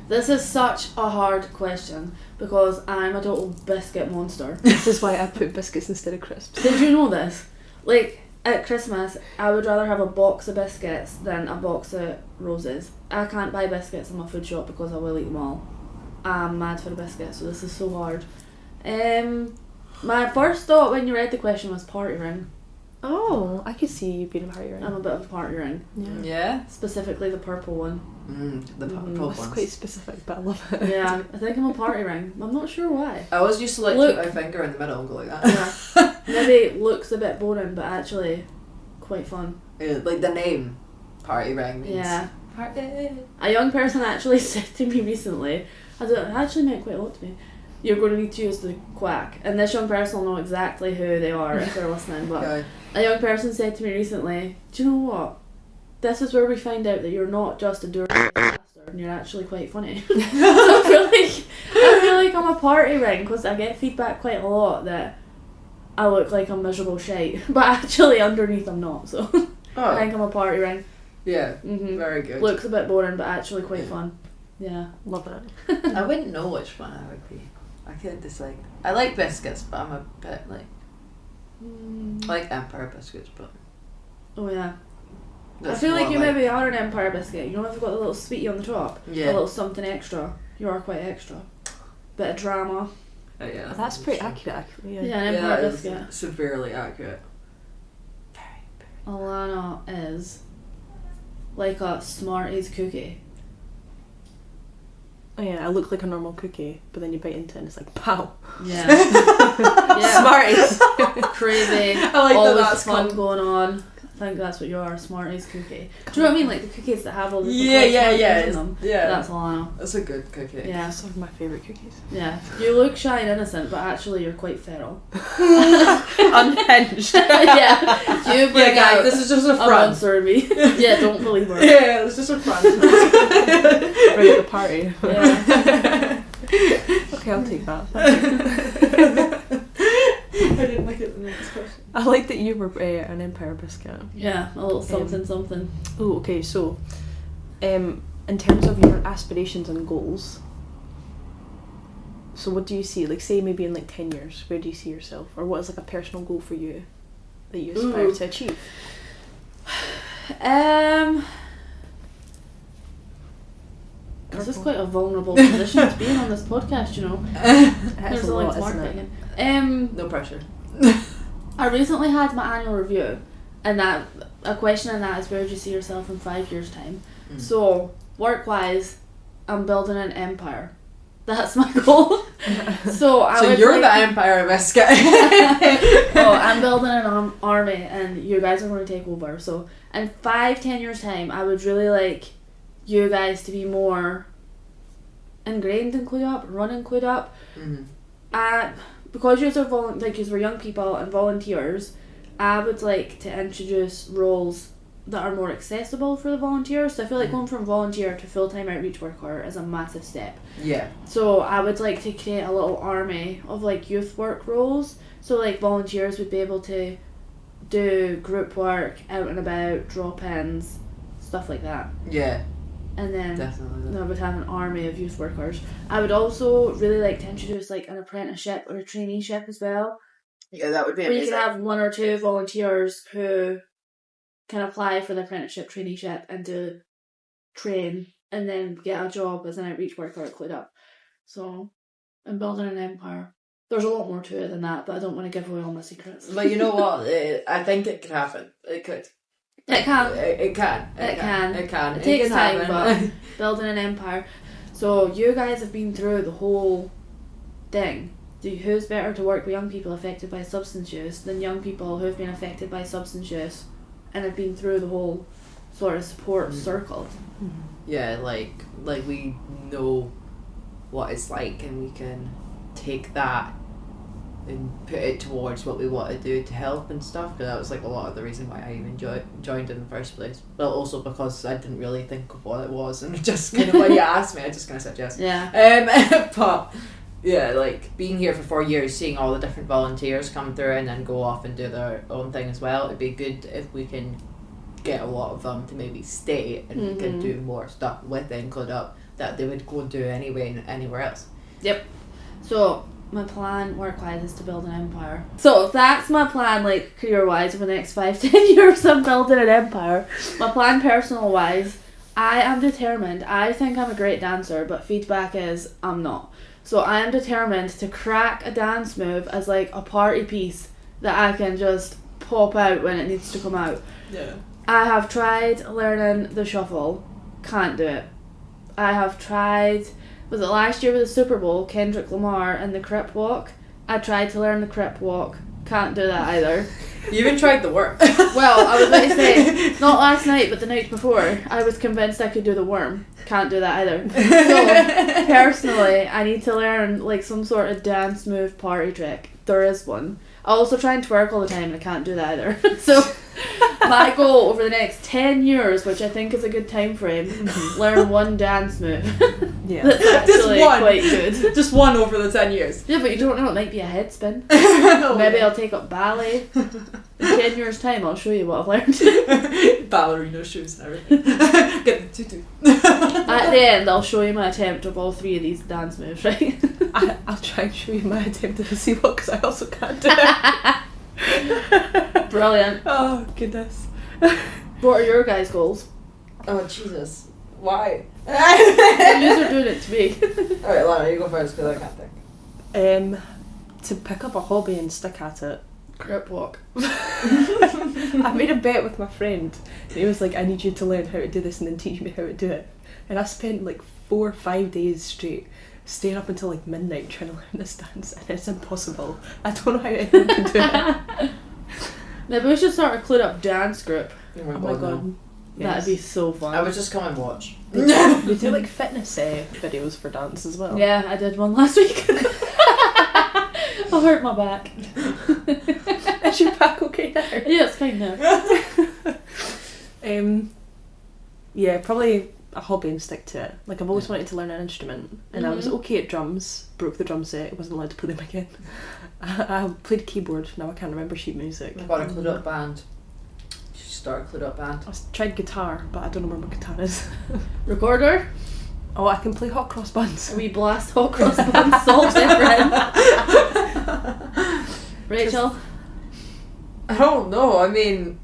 This is such a hard question because I'm a total biscuit monster. This is why I put biscuits instead of crisps. Did you know this? Like, at Christmas, I would rather have a box of biscuits than a box of roses. I can't buy biscuits in my food shop because I will eat them all. I'm mad for a biscuit, so this is so hard. My first thought when you read the question was party ring. Oh, I could see you being a party I'm ring. a bit of a party ring. Yeah? Specifically the purple one. The purple That's ones. quite specific, but I love it. Yeah, I think I'm a party ring. I'm not sure why. I always used to like Look. put my finger in the middle and go like that. Yeah. Maybe looks a bit boring, but actually quite fun. Yeah, like the name party ring means. Yeah. Party. A young person actually said to me recently, it actually meant quite a lot to me, you're going to need to use the quack. And this young person will know exactly who they are if they're listening, but Okay. a young person said to me recently, do you know what? This is where we find out that you're not just a dirty bastard and you're actually quite funny. So I feel like I'm a party ring because I get feedback quite a lot that I look like I'm miserable shite, but actually underneath I'm not, so I think I'm a party ring. Yeah, Mm-hmm. very good. Looks a bit boring, but actually quite fun. Yeah. Love it. I wouldn't know which one I would be. I could decide. I like biscuits, but I'm a bit like I like Empire biscuits, but Oh yeah. that's I feel like more you maybe are an Empire biscuit. You know if you've got the little sweetie on the top, a yeah. little something extra. You are quite extra. Bit of drama. Yeah, That's pretty accurate, actually. Yeah, Yeah. an Yeah, Empire it's biscuit. severely accurate. Alana is like a Smarties cookie. Oh yeah, I look like a normal cookie, but then you bite into it and it's like, pow. Yeah. Yeah. Smarties. Crazy. I like that always that's fun called- going on. I think that's what you are, a Smarties cookie. Do you know what I mean? Like the cookies that have all the Yeah, in them. yeah. That's Alana. That's a good cookie. Yeah. That's some of my favourite cookies. Yeah. You look shy and innocent, but actually you're quite feral. Unhinged. Yeah. You bring guys, out this is just a a front. monster in me. Yeah, don't believe her. Yeah, it's just a front. Right at the party. Yeah. Okay, I'll take that. I didn't look at the next question. I like that you were an Empire biscuit. Yeah, a little something. Oh, okay, so in terms of your aspirations and goals, so what do you see, like say maybe in like 10 years, where do you see yourself? Or what is like a personal goal for you? that you aspire to achieve? This is quite a vulnerable position to be in on this podcast, you know. There's a link to marketing. No pressure. I recently had my annual review, and that a question in that is, where do you see yourself in 5 years' time? So work-wise, I'm building an empire. That's my goal. So you're the empire of Esca. I'm building an army, and you guys are going to take over. So in 5-10 years' time, I would really like you guys to be more ingrained in Clued Up, running Clued Up. Because you're you're young people and volunteers, I would like to introduce roles that are more accessible for the volunteers. So I feel like going from volunteer to full-time outreach worker is a massive step. Yeah. So I would like to create a little army of like youth work roles. So like volunteers would be able to do group work, out and about, drop-ins, stuff like that. Yeah. And then Definitely. I would have an army of youth workers. I would also really like to introduce like an apprenticeship or a traineeship as well. Yeah, that would be where amazing. you can have 1 or 2 volunteers who can apply for the apprenticeship, traineeship, and to train and then get a job as an outreach worker at Clued Up. So I'm building an empire. There's a lot more to it than that, but I don't want to give away all my secrets. But you know what? I think it could happen. It could. It can. It can. It can. It can. It takes can time, happen. but building an empire. So you guys have been through the whole thing. Who's better to work with young people affected by substance use than young people who have been affected by substance use and have been through the whole sort of support circle? Yeah, like we know what it's like, and we can take that and put it towards what we want to do to help and stuff. Because that was like a lot of the reason why I even joined in the first place. Well, also because I didn't really think of what it was, and just kind of when you asked me, I just kind of said yes. Yeah. But yeah, like being here for 4 years, seeing all the different volunteers come through and then go off and do their own thing as well. It'd be good if we can get a lot of them to maybe stay and can do more stuff within Clued Up that they would go and do anyway anywhere else. Yep. So my plan work-wise is to build an empire. So that's my plan, like career-wise, over the next 5-10 years. I'm building an empire. My plan personal-wise, I am determined. I think I'm a great dancer, but feedback is I'm not. So I am determined to crack a dance move as like a party piece that I can just pop out when it needs to come out. Yeah. I have tried learning the shuffle, can't do it. I have tried, was it last year with the Super Bowl, Kendrick Lamar and the Crip Walk? I tried to learn the Crip Walk, can't do that either. You even tried the worm. Well, I was about to say, not last night, but the night before, I was convinced I could do the worm. Can't do that either. So, personally, I need to learn like some sort of dance move party trick. There is one. I also try and twerk all the time and I can't do that either. So, my goal over the next 10 years, which I think is a good time frame, learn one dance move. Yeah. That's actually one. quite good. Just one over the 10 years. Yeah, but you don't know, it might be a head spin. Maybe I'll take up ballet. In 10 years' time, I'll show you what I've learned. Ballerina shoes and everything. Get the tutu. At the end, I'll show you my attempt of all 3 of these dance moves, right? I'll try and show you my attempt to see what, because I also can't do it. Brilliant. Oh, goodness. What are your guys' goals? Oh, Jesus. Why? You are doing it to me. Alright, Lana, you go first because I can't think. To pick up a hobby and stick at it. Crip walk. I made a bet with my friend. And he was like, I need you to learn how to do this and then teach me how to do it. And I spent like 4 or 5 days straight staying up until like midnight trying to learn this dance, and it's impossible. I don't know how anyone can do it. Maybe we should start a Clued Up dance group. Oh my god. That'd be so fun. I would just come and watch. They do like fitness videos for dance as well. Yeah, I did one last week. I hurt my back. Is your back okay now? Yeah, it's fine now. Yeah, probably a hobby and stick to it. Like, I've always wanted to learn an instrument, and I was okay at drums, broke the drum set, wasn't allowed to play them again. I played keyboard, now I can't remember sheet music. I've got a Clued Up band. You should start a Clued Up band. I tried guitar, but I don't know where my guitar is. Recorder? Oh, I can play hot cross buns. We blast hot cross buns, solves everything. Rachel? I don't know. I mean,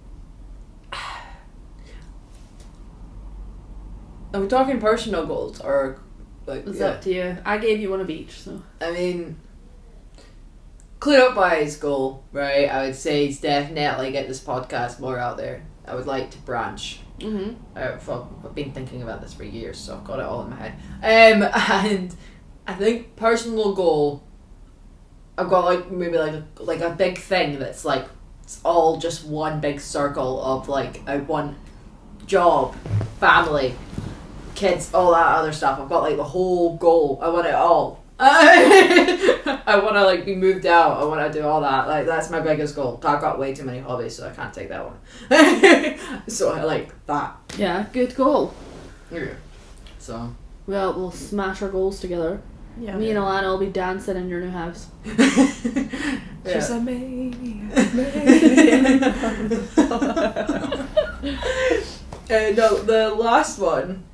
are we talking personal goals or like? It's yeah. up to you. I gave you one of each, so. I mean, Clear Up Wise goal, right? I would say is definitely get this podcast more out there. I would like to branch. Mm-hmm. I've been thinking about this for years, so I've got it all in my head. And I think personal goal, I've got like maybe like a big thing that's like it's all just one big circle of like one job, family, kids, all that other stuff. I've got like the whole goal. I want it all. I want to like be moved out. I want to do all that. Like that's my biggest goal. I've got way too many hobbies, so I can't take that one. So I like that. Yeah, good goal. Yeah. So. Well, we'll smash our goals together. Yeah. Me and Alana will be dancing in your new house. She's Yeah. a maniac. No, the last one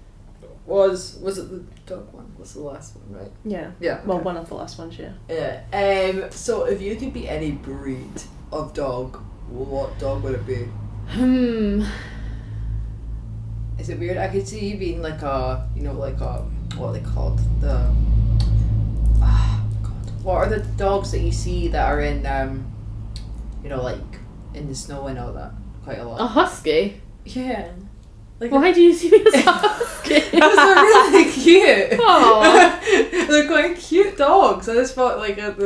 was it the dog one? What's the last one, right? Yeah. Yeah. Well, okay. one of the last ones, yeah. Yeah. So if you could be any breed of dog, what dog would it be? Is it weird? I could see you being like a, like a, what are they called? The, God. What are the dogs that you see that are in, like in the snow and all that? Quite a lot. A husky? Yeah. Like Why do you see me as a husky? because they're really cute. Aw. They're quite cute dogs. I just thought like it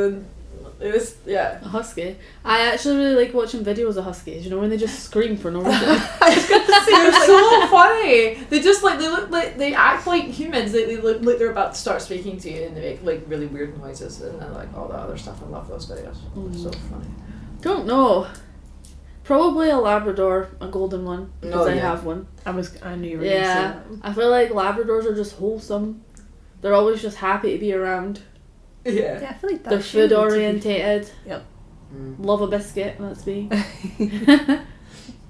was yeah. A husky. I actually really like watching videos of huskies, when they just scream for no reason. They're so funny. They just like they act like humans. They look like they're about to start speaking to you, and they make like really weird noises and then like all that other stuff. I love those videos. They're so funny. Don't know. Probably a Labrador, a golden one, because I have one. I knew you were Yeah, going to say I feel like Labradors are just wholesome. They're always just happy to be around. that. Yeah. Yeah, I feel like They're that's food orientated. Yep. Love a biscuit, that's me.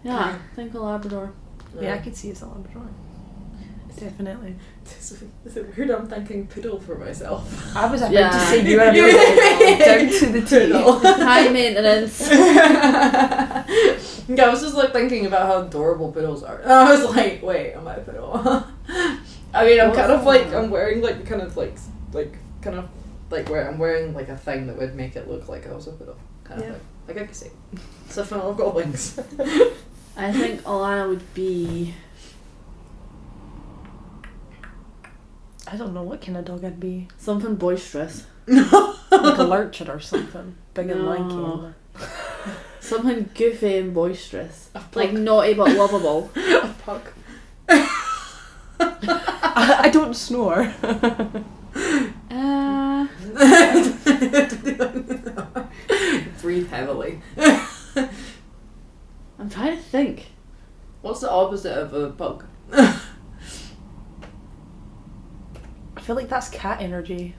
Yeah, think a Labrador. Yeah, I could see you as a Labrador. Definitely. Is it weird? I'm thinking poodle for myself. I was about Yeah. to say you were a real down to the T. High maintenance. Yeah, I was just like thinking about how adorable poodles are. And I was like, wait, am I a poodle? I mean, I'm kind of like, I'm wearing like kind of like where I'm wearing like a thing that would make it look like I was a poodle. Kind of like I could say. It's a funnel of got wings. I think Alana would be... I don't know what kind of dog I'd be. something boisterous. Like a lurcher or something. Big and No. lanky. Something goofy and boisterous. A pug. Like naughty but lovable. A pug. I don't snore. Breathe heavily. I'm trying to think. What's the opposite of a pug? I feel like that's cat energy.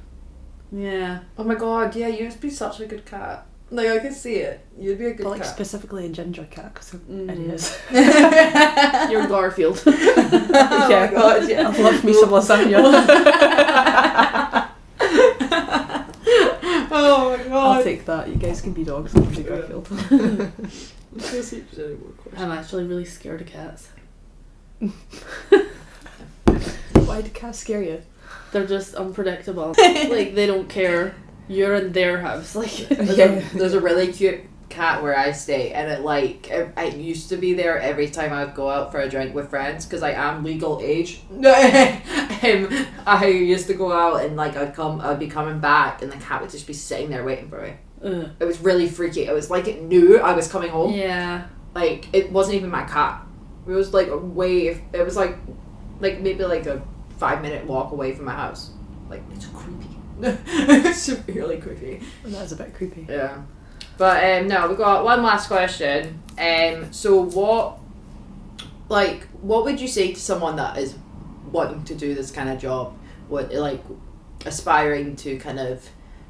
Yeah. Oh my god, yeah, you'd be such a good cat. Like, I could see it. You'd be a good But like cat. specifically a ginger cat, because it is. You're Garfield. Oh my god, yeah. I love me some lasagna. Oh my god. I'll take that. You guys can be dogs. I'll be Garfield. Let's see if there's any more questions. I'm actually really scared of cats. Why do cats scare you? They're just unpredictable. Like, they don't care. You're in their house. Like, There's a really cute cat where I stay, and I used to be there every time I'd go out for a drink with friends because I am legal age. I used to go out and like I'd be coming back, and the cat would just be sitting there waiting for me. ugh. It was really freaky. It was like it knew I was coming home. Yeah. Like it wasn't even my cat. It was like it was like maybe like a 5-minute walk away from my house. Like it's creepy. It's really creepy. That is a bit creepy. Yeah. But no, we got one last question. So what would you say to someone that is wanting to do this kind of job, aspiring to kind of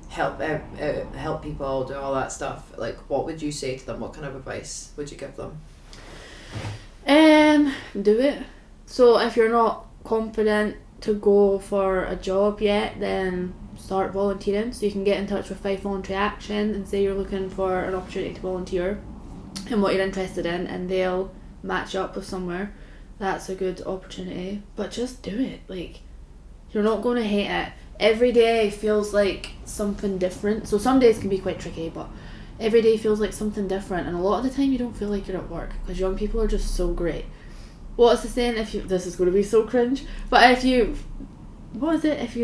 help people do all that stuff? Like, what would you say to them? What kind of advice would you give them? Do it. So if you're not confident to go for a job yet, then start volunteering. So you can get in touch with Fife Voluntary Action and say you're looking for an opportunity to volunteer. and what you're interested in, and they'll match up with somewhere. That's a good opportunity. But just do it. Like, you're not going to hate it. Every day feels like something different. So some days can be quite tricky, but every day feels like something different, and a lot of the time you don't feel like you're at work because young people are just so great. What's the saying? This is going to be so cringe, but if you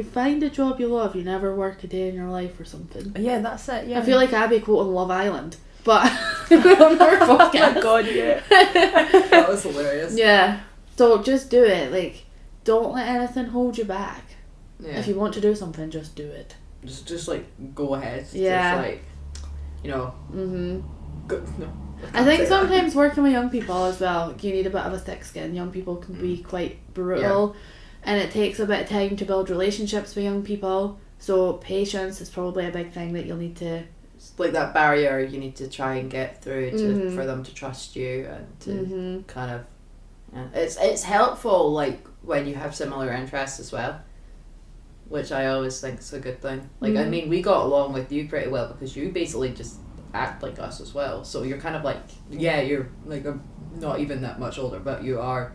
find a job you love, you never work a day in your life or something. Yeah, that's it. Yeah. I feel like Abby quoting Love Island, but on her podcast. Oh my god, yeah. That was hilarious. Yeah, so just do it. Like, don't let anything hold you back. Yeah. If you want to do something, just do it. Just like go ahead. Yeah. Just like, you know. Go, no. I think sometimes working with young people as well, you need a bit of a thick skin. Young people can be quite brutal, and it takes a bit of time to build relationships with young people. So patience is probably a big thing that you'll need to. It's like that barrier you need to try and get through to for them to trust you and to kind of. Yeah. It's helpful like when you have similar interests as well, which I always think is a good thing. Like I mean, we got along with you pretty well because you basically just act like us as well. So you're kind of like, yeah, you're like not even that much older, but you are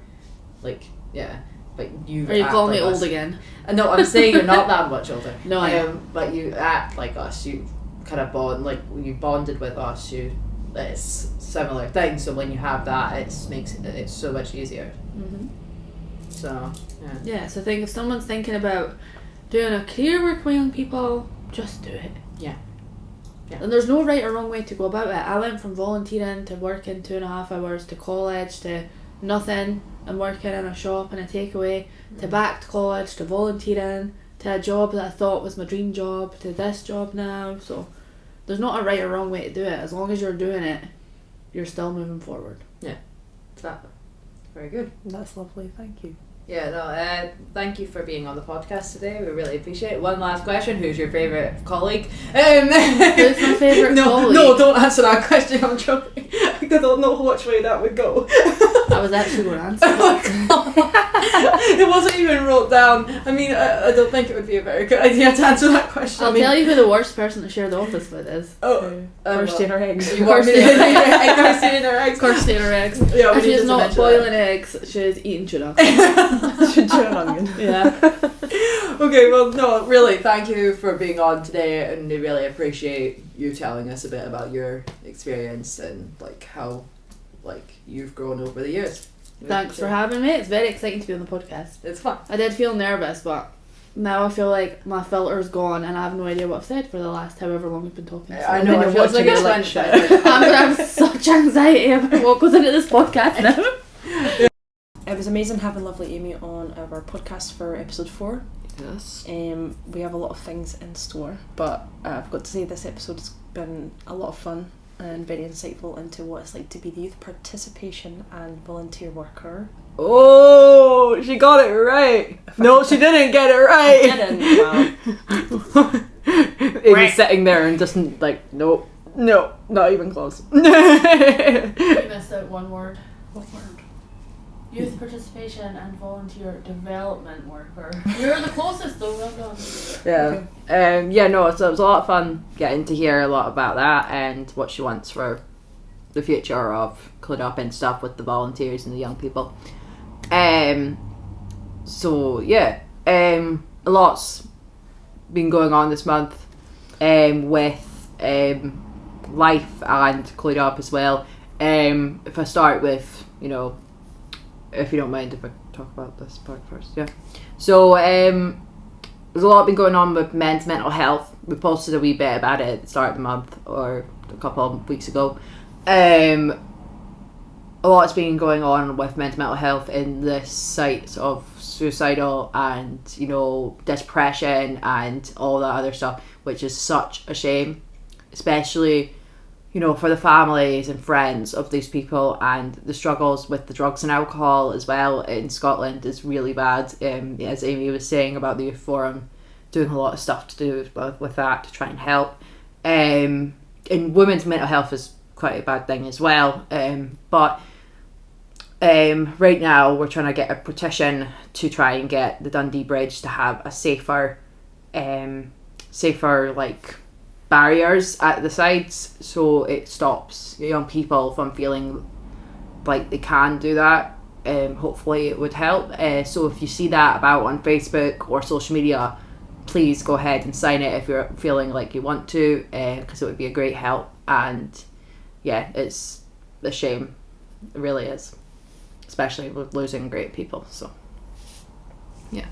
like, yeah, but you. Are you calling me like old again? No, I'm saying you're not that much older. No, I am. But you act like us. You kind of bond, like when you bonded with us, it's similar thing. So when you have that, it makes it so much easier. So yeah. So I think if someone's thinking about doing a career work with young people, just do it. Yeah. And there's no right or wrong way to go about it. I went from volunteering to working 2.5 hours to college to nothing and working in a shop and a takeaway to back to college to volunteering to a job that I thought was my dream job to this job now. So there's not a right or wrong way to do it. As long as you're doing it, you're still moving forward. Yeah, exactly. Very good. That's lovely. Thank you. Yeah, no, thank you for being on the podcast today. We really appreciate it. One last question. Who's your favourite colleague? Who's my favourite colleague? No, don't answer that question. I'm joking. I don't know which way that would go. I was actually going to answer that. It wasn't even wrote down. I mean, I don't think it would be a very good idea to answer that question. I'll tell you who the worst person to share the office with is. Kirsty and her eggs. You want me to Kirsty and her eggs? Kirsty and her eggs. Yeah, we and need she's to not mention boiling eggs, she's eating tuna. Should do an onion. Yeah. Okay, well, no, really, thank you for being on today, and I really appreciate you telling us a bit about your experience and like how like you've grown over the years. Thanks for having me. It's very exciting to be on the podcast. It's fun. I did feel nervous, but now I feel like my filter's gone and I have no idea what I've said for the last however long we've been talking. So I know, it feels like it's went I'm gonna have such anxiety about what goes into this podcast now. It was amazing having lovely Amy on our podcast for episode 4. Yes. We have a lot of things in store, but I've got to say this episode has been a lot of fun and very insightful into what it's like to be the youth participation and volunteer worker. Oh, she got it right. No, she didn't get it right. Amy's sitting there and just like, no, not even close. You missed out one word. What word? Youth participation and volunteer development worker. You're the closest though, well done. Yeah. So it was a lot of fun getting to hear a lot about that and what she wants for the future of Clean Up and stuff with the volunteers and the young people. So yeah, a lot's been going on this month with life and Clean Up as well. If I start with, if you don't mind if I talk about this part first, yeah. So there's a lot been going on with men's mental health. We posted a wee bit about it at the start of the month or a couple of weeks ago. A lot's been going on with men's mental health in the sites of suicidal and depression and all that other stuff, which is such a shame, especially for the families and friends of these people, and the struggles with the drugs and alcohol as well in Scotland is really bad. As Amy was saying about the Youth Forum, doing a lot of stuff to do with that to try and help. And women's mental health is quite a bad thing as well. But right now we're trying to get a petition to try and get the Dundee Bridge to have a safer barriers at the sides, so it stops young people from feeling like they can do that. Hopefully it would help. So if you see that about on Facebook or social media, please go ahead and sign it if you're feeling like you want to, because it would be a great help. And yeah, it's a shame, it really is, especially with losing great people. So yeah,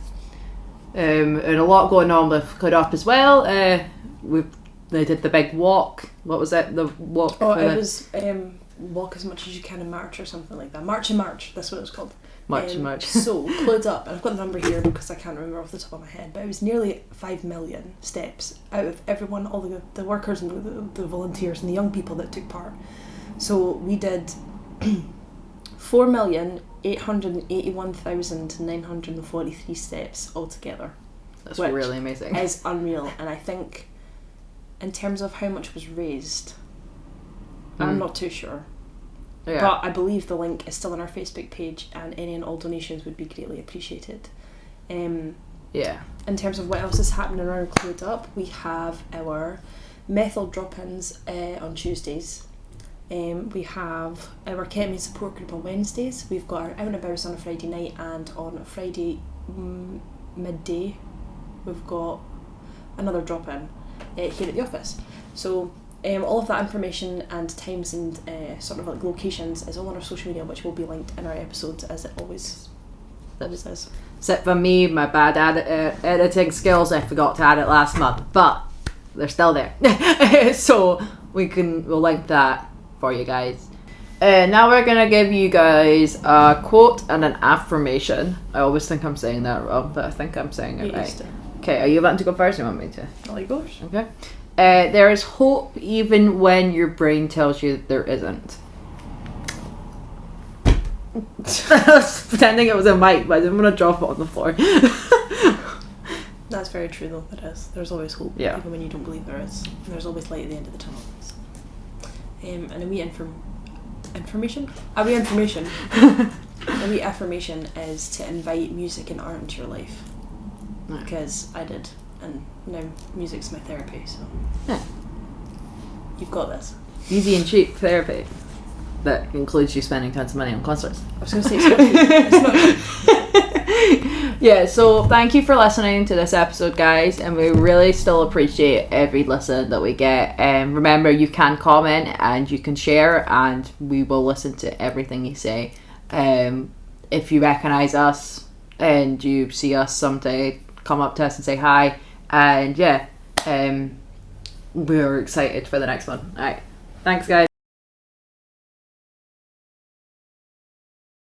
and a lot going on with Clear Up as well. They did the big walk. What was it? The walk. Oh, it was walk as much as you can in March or something like that. March in March. That's what it was called. March. So Clued Up, and I've got the number here because I can't remember off the top of my head, but it was nearly 5 million steps out of everyone, all the workers and the volunteers and the young people that took part. So we did 4,881,943 steps altogether. That's which really amazing. Is unreal, and I think in terms of how much was raised, I'm not too sure. Yeah. But I believe the link is still on our Facebook page, and any and all donations would be greatly appreciated. Yeah. In terms of what else is happening around Clued Up, we have our methyl drop-ins on Tuesdays. We have our ketamine support group on Wednesdays. We've got our out and abouts on a Friday night, and on a Friday midday we've got another drop-in here at the office. So all of that information and times and sort of like locations is all on our social media, which will be linked in our episodes, as it always is. Except for me, my bad editing skills, I forgot to add it last month, but they're still there. So we'll link that for you guys. Now we're gonna give you guys a quote and an affirmation. I always think I'm saying that wrong, but I think I'm saying it right. Okay, are you about to go first or you want me to? All yours. Okay. There is hope even when your brain tells you there isn't. I was pretending it was a mic, but I didn't want to drop it on the floor. That's very true, though. It is. There's always hope, even when you don't believe there is. And there's always light at the end of the tunnel. So. And a wee information. A wee affirmation is to invite music and art into your life. Because I did, and now music's my therapy, so you've got this. Easy and cheap therapy that includes you spending tons of money on concerts. I was going to say it's not Yeah, so thank you for listening to this episode, guys, and we really still appreciate every listen that we get. And remember, you can comment and you can share, and we will listen to everything you say. If you recognise us and you see us someday, come up to us and say hi. And we're excited for the next one. Alright, thanks guys.